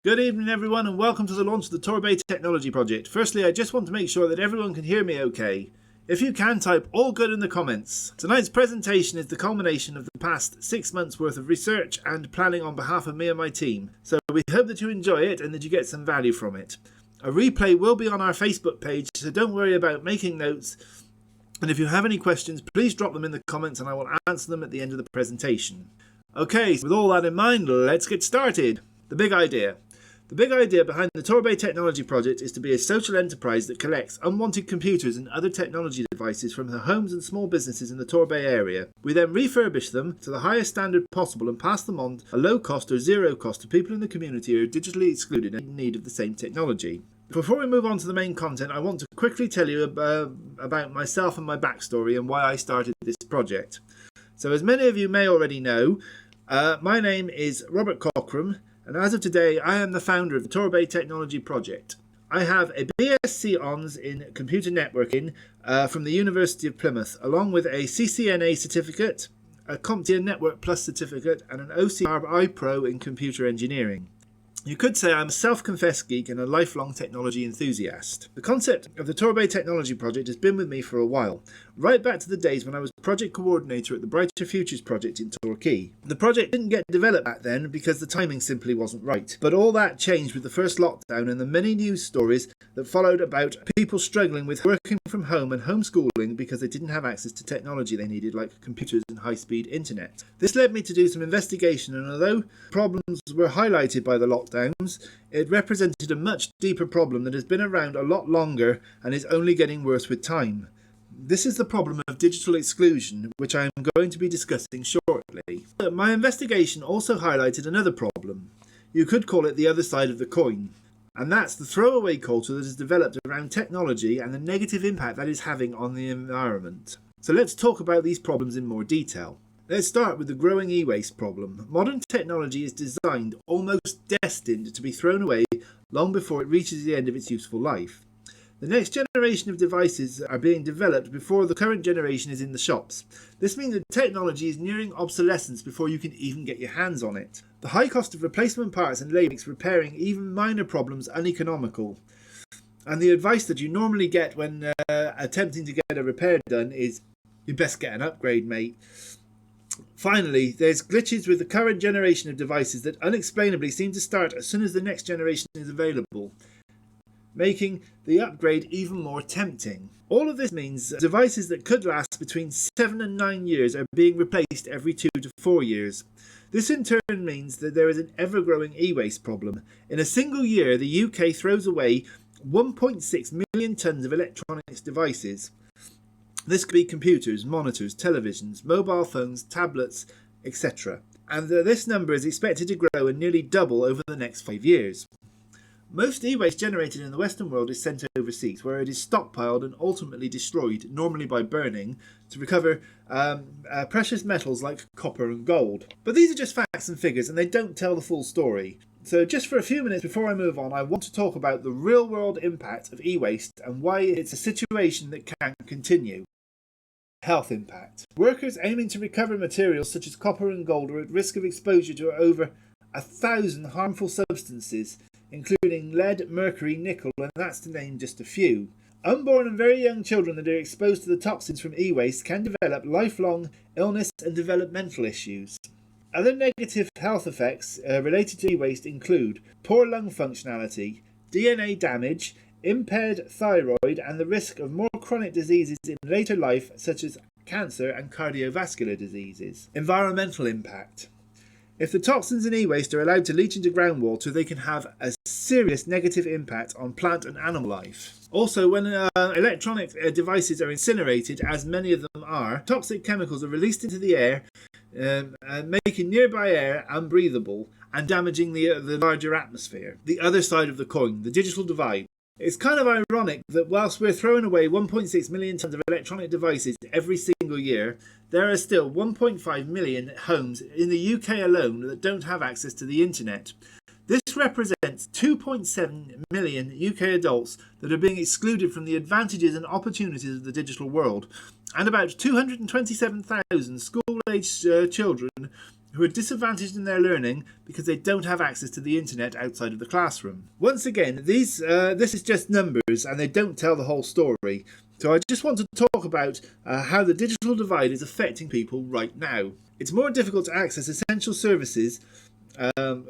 Good evening everyone and welcome to the launch of the Torbay technology project. Firstly, I just want to make sure that everyone can hear me okay. If you can, type all good in the comments. Tonight's presentation is the culmination of the past 6 months worth of research and planning on behalf of me and my team. So we hope that you enjoy it and that you get some value from it. A replay will be on our Facebook page, so don't worry about making notes. And if you have any questions, please drop them in the comments and I will answer them at the end of the presentation. Okay, so with all that in mind, let's get started. The big idea. The big idea behind the Torbay technology project is to be a social enterprise that collects unwanted computers and other technology devices from the homes and small businesses in the Torbay area. We then refurbish them to the highest standard possible and pass them on at low cost or zero cost to people in the community who are digitally excluded and in need of the same technology. Before we move on to the main content, I want to quickly tell you about myself and my backstory and why I started this project. So as many of you may already know, my name is Robert Cockram, and as of today, I am the founder of the Torbay Technology Project. I have a BSc Hons in Computer Networking from the University of Plymouth, along with a CCNA certificate, a CompTIA Network Plus certificate, and an OCR iPro in Computer Engineering. You could say I'm a self-confessed geek and a lifelong technology enthusiast. The concept of the Torbay Technology Project has been with me for a while, right back to the days when I was project coordinator at the Brighter Futures project in Torquay. The project didn't get developed back then because the timing simply wasn't right, but all that changed with the first lockdown and the many news stories that followed about people struggling with working from home and homeschooling because they didn't have access to technology they needed, like computers and high-speed internet. This led me to do some investigation, and although problems were highlighted by the lockdowns, it represented a much deeper problem that has been around a lot longer and is only getting worse with time. This is the problem of digital exclusion, which I am going to be discussing shortly. My investigation also highlighted another problem. You could call it the other side of the coin. And that's the throwaway culture that has developed around technology and the negative impact that is having on the environment. So let's talk about these problems in more detail. Let's start with the growing e-waste problem. Modern technology is designed, almost destined, to be thrown away long before it reaches the end of its useful life. The next generation of devices are being developed before the current generation is in the shops. This means that technology is nearing obsolescence before you can even get your hands on it. The high cost of replacement parts and labour makes repairing even minor problems uneconomical. And the advice that you normally get when attempting to get a repair done is, you best get an upgrade, mate. Finally, there's glitches with the current generation of devices that unexplainably seem to start as soon as the next generation is available, making the upgrade even more tempting. All of this means that devices that could last between 7 and 9 years are being replaced every 2 to 4 years. This in turn means that there is an ever-growing e-waste problem. In a single year, the UK throws away 1.6 million tonnes of electronics devices. This could be computers, monitors, televisions, mobile phones, tablets, etc. And this number is expected to grow and nearly double over the next 5 years. Most e-waste generated in the Western world is sent overseas, where it is stockpiled and ultimately destroyed, normally by burning, to recover precious metals like copper and gold. But these are just facts and figures, and they don't tell the full story. So just for a few minutes before I move on, I want to talk about the real-world impact of e-waste and why it's a situation that can continue. Health impact. Workers aiming to recover materials such as copper and gold are at risk of exposure to over 1,000 harmful substances, including lead, mercury, nickel, and that's to name just a few. Unborn and very young children that are exposed to the toxins from e-waste can develop lifelong illness and developmental issues. Other negative health effects related to e-waste include poor lung functionality, DNA damage, impaired thyroid, and the risk of more chronic diseases in later life such as cancer and cardiovascular diseases. Environmental impact. If the toxins in e-waste are allowed to leach into groundwater, they can have a serious negative impact on plant and animal life. Also, when electronic devices are incinerated, as many of them are, toxic chemicals are released into the air, making nearby air unbreathable and damaging the larger atmosphere. The other side of the coin, the digital divide. It's kind of ironic that whilst we're throwing away 1.6 million tonnes of electronic devices every single year, there are still 1.5 million homes in the UK alone that don't have access to the internet. This represents 2.7 million UK adults that are being excluded from the advantages and opportunities of the digital world, and about 227,000 school-aged children who are disadvantaged in their learning because they don't have access to the internet outside of the classroom. Once again, this is just numbers and they don't tell the whole story. So I just want to talk about how the digital divide is affecting people right now. It's more difficult to access essential services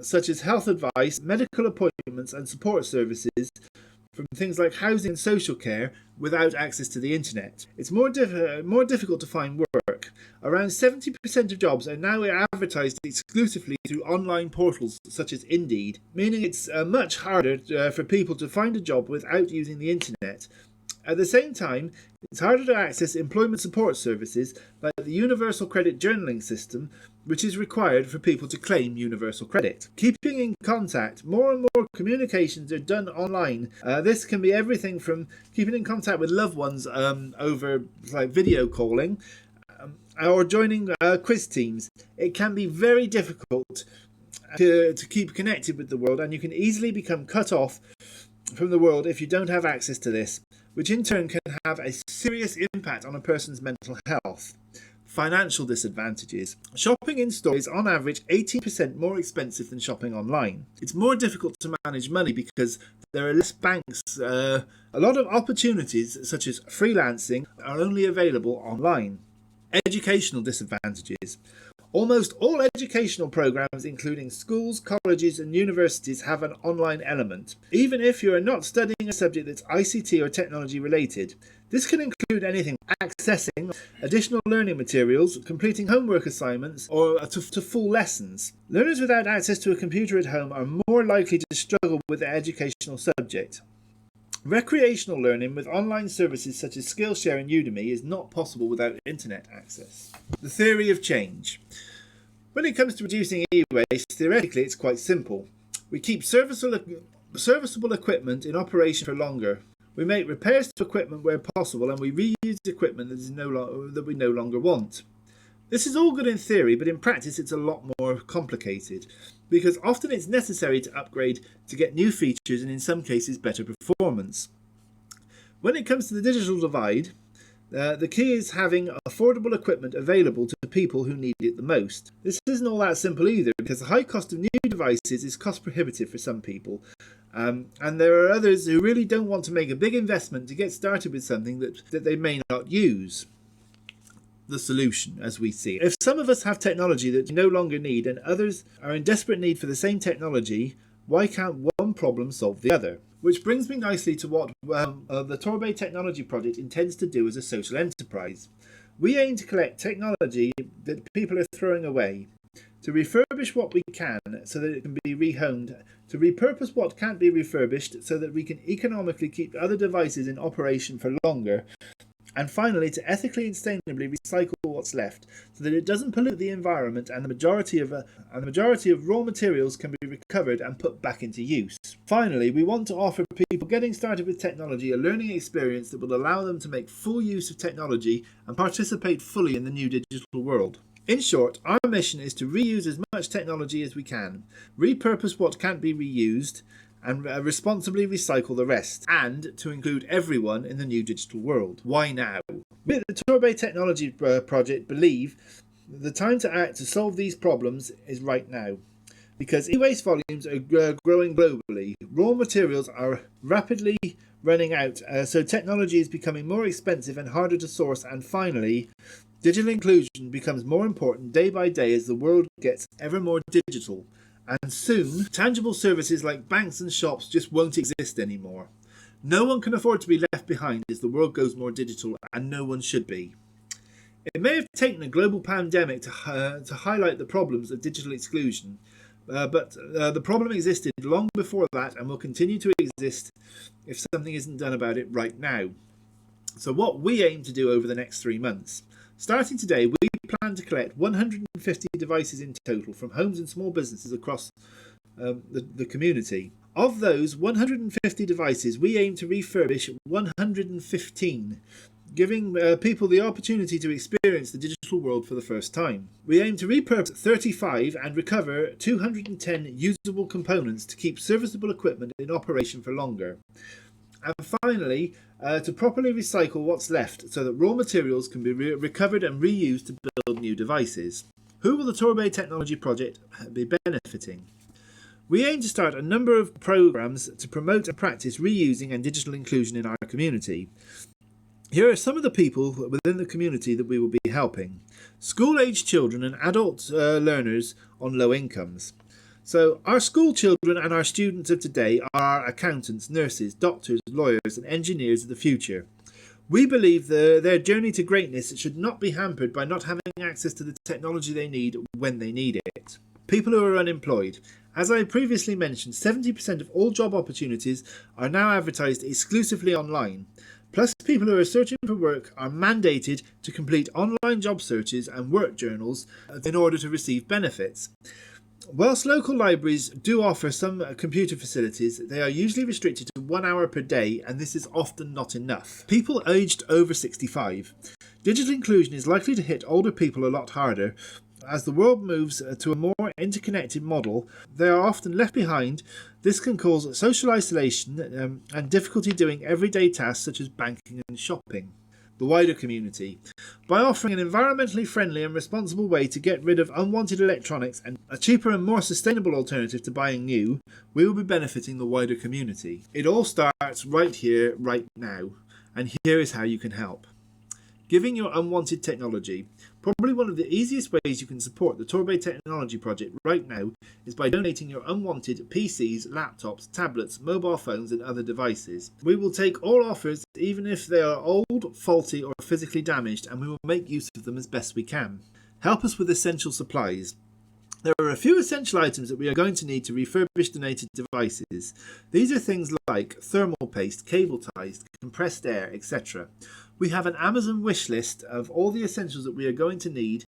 such as health advice, medical appointments and support services from things like housing and social care without access to the internet. It's more difficult to find work. Around 70% of jobs are now advertised exclusively through online portals such as Indeed, meaning it's much harder for people to find a job without using the internet. At the same time, it's harder to access employment support services like the Universal Credit Journaling System, which is required for people to claim universal credit. Keeping in contact, more and more communications are done online. This can be everything from keeping in contact with loved ones over like video calling or joining quiz teams. It can be very difficult to keep connected with the world, and you can easily become cut off from the world if you don't have access to this, which in turn can have a serious impact on a person's mental health. Financial disadvantages. Shopping in store is on average 18% more expensive than shopping online. It's more difficult to manage money because there are less banks. A lot of opportunities such as freelancing are only available online. Educational disadvantages. Almost all educational programs, including schools, colleges and universities, have an online element, even if you are not studying a subject that's ICT or technology related. This can include anything accessing additional learning materials, completing homework assignments, or to full lessons. Learners without access to a computer at home are more likely to struggle with their educational subject. Recreational learning with online services such as Skillshare and Udemy is not possible without internet access. The theory of change. When it comes to reducing e-waste, theoretically it's quite simple. We keep serviceable equipment in operation for longer. We make repairs to equipment where possible, and we reuse equipment that we no longer want. This is all good in theory, but in practice it's a lot more complicated, because often it's necessary to upgrade to get new features and in some cases better performance. When it comes to the digital divide, the key is having affordable equipment available to people who need it the most. This isn't all that simple either, because the high cost of new devices is cost prohibitive for some people, and there are others who really don't want to make a big investment to get started with something that they may not use. The solution, as we see it. If some of us have technology that we no longer need and others are in desperate need for the same technology, why can't one problem solve the other? Which brings me nicely to what the Torbay Technology Project intends to do as a social enterprise. We aim to collect technology that people are throwing away, to refurbish what we can so that it can be rehomed, to repurpose what can't be refurbished so that we can economically keep other devices in operation for longer, and finally to ethically and sustainably recycle what's left so that it doesn't pollute the environment and the majority of raw materials can be recovered and put back into use. Finally, we want to offer people getting started with technology a learning experience that will allow them to make full use of technology and participate fully in the new digital world. In short, our mission is to reuse as much technology as we can, repurpose what can't be reused, and responsibly recycle the rest, and to include everyone in the new digital world. Why now? We at the Torbay Technology Project believe the time to act to solve these problems is right now, because e-waste volumes are growing globally. Raw materials are rapidly running out, so technology is becoming more expensive and harder to source, and finally, digital inclusion becomes more important day by day as the world gets ever more digital. And soon, tangible services like banks and shops just won't exist anymore. No one can afford to be left behind as the world goes more digital, and no one should be. It may have taken a global pandemic to highlight the problems of digital exclusion, but the problem existed long before that and will continue to exist if something isn't done about it right now. So what we aim to do over the next 3 months. Starting today, we plan to collect 150 devices in total from homes and small businesses across the community. Of those 150 devices, we aim to refurbish 115, giving people the opportunity to experience the digital world for the first time. We aim to repurpose 35 and recover 210 usable components to keep serviceable equipment in operation for longer. And finally, to properly recycle what's left so that raw materials can be recovered and reused to build new devices. Who will the Torbay Technology Project be benefiting? We aim to start a number of programs to promote and practice reusing and digital inclusion in our community. Here are some of the people within the community that we will be helping. School-aged children and adult learners on low incomes. So our school children and our students of today are our accountants, nurses, doctors, lawyers and engineers of the future. We believe their journey to greatness should not be hampered by not having access to the technology they need when they need it. People who are unemployed. As I previously mentioned, 70% of all job opportunities are now advertised exclusively online. Plus, people who are searching for work are mandated to complete online job searches and work journals in order to receive benefits. Whilst local libraries do offer some computer facilities, they are usually restricted to 1 hour per day, and this is often not enough. People aged over 65. Digital inclusion is likely to hit older people a lot harder. As the world moves to a more interconnected model, they are often left behind. This can cause social isolation and difficulty doing everyday tasks such as banking and shopping. The wider community. By offering an environmentally friendly and responsible way to get rid of unwanted electronics and a cheaper and more sustainable alternative to buying new, we will be benefiting the wider community. It all starts right here, right now, and here is how you can help. Giving your unwanted technology. Probably one of the easiest ways you can support the Torbay Technology Project right now is by donating your unwanted PCs, laptops, tablets, mobile phones and other devices. We will take all offers even if they are old, faulty or physically damaged, and we will make use of them as best we can. Help us with essential supplies. There are a few essential items that we are going to need to refurbish donated devices. These are things like thermal paste, cable ties, compressed air, etc. We have an Amazon wish list of all the essentials that we are going to need,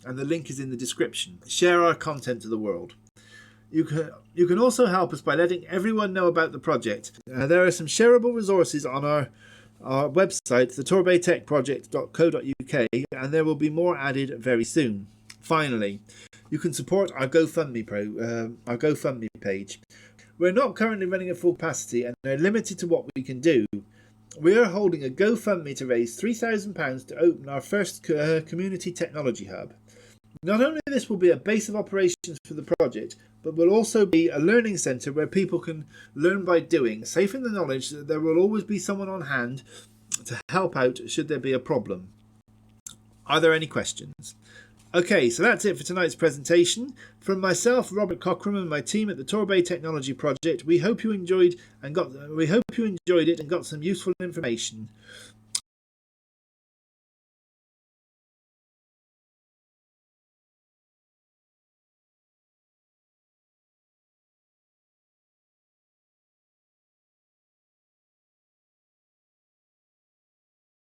and the link is in the description. Share our content to the world. You can also help us by letting everyone know about the project. There are some shareable resources on our website, thetorbaytechproject.co.uk, and there will be more added very soon. Finally, you can support our GoFundMe page. We're not currently running at full capacity and are limited to what we can do. We are holding a GoFundMe to raise £3,000 to open our first community technology hub. Not only this will be a base of operations for the project, but will also be a learning centre where people can learn by doing, safe in the knowledge that there will always be someone on hand to help out should there be a problem. Are there any questions? Okay, so that's it for tonight's presentation. From myself, Robert Cockram, and my team at the Torbay Technology Project, we hope you enjoyed it and got some useful information.